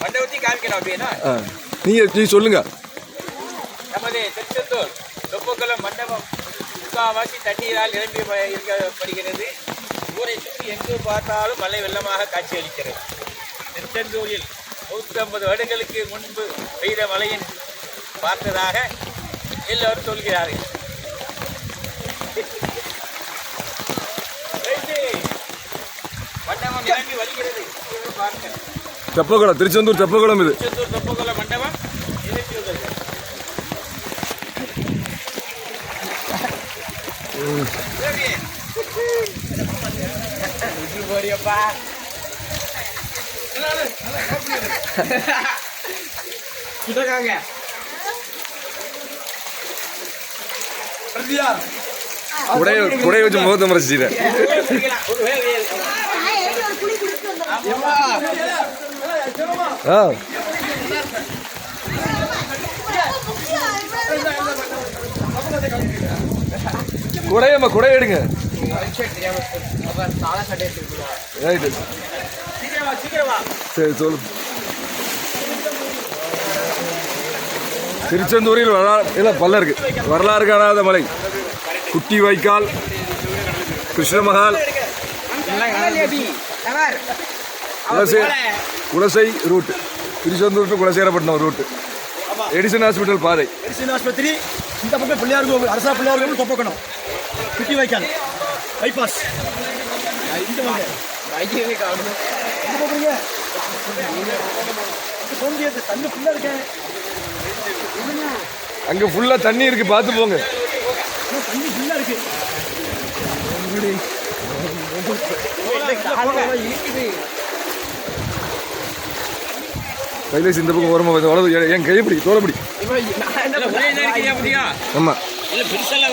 மண்டபத்தை காமிக்கணும் அப்படின்னா நீ சொல்லுங்க. நமது திருச்செந்தூர் தொப்பக்குளம் மண்டபம் முக்காவாசி தண்ணீரால் நிரம்பி இருக்கப்படுகிறது. ஊரை சுற்றி எங்கு பார்த்தாலும் மழை வெள்ளமாக காட்சியளிக்கிறது. திருச்செந்தூரில் 150 வருடங்களுக்கு முன்பு பெய்த மழையின் பார்த்ததாக எல்லோரும் சொல்கிறார்கள். மண்டபம் நிரம்பி வருகிறது. தெப்பக்குளம், திருச்செந்தூர் தெப்பக்குளம். இது திருச்செந்தூர் தெப்பக்குளம் மண்டபம் நிரம்பி உள்ளது. குடைய வச்சு முகத்தை மறைச்சிட்டேன். குடையம்மா குடைய எடுங்க. சரி சொல்லு. திருச்செந்தூரில் பல்ல இருக்கு. வரலாறு காணாத மலை, குட்டி வைக்கால், Krishna Mahal, Kulasai route, Tiruchendur to Kulasekarapattinam route, Edison hospital பாதை, எடிசன் ஆஸ்பத்திரி இந்த பக்கம் பிள்ளையார் கோவில், அரசா பிள்ளையார் கோவில் தொப்பக்கணும், குட்டி வைக்கால் பைபாஸ். அங்க ஃபுல்லா தண்ணி இருக்கு, பார்த்து போங்க. தண்ணி ஃபுல்லா இருக்கு. கைலேஷ் இந்த பக்கம் ஓரமா வலது, என் கைப்பிடி தோலப்படி. ஆமா.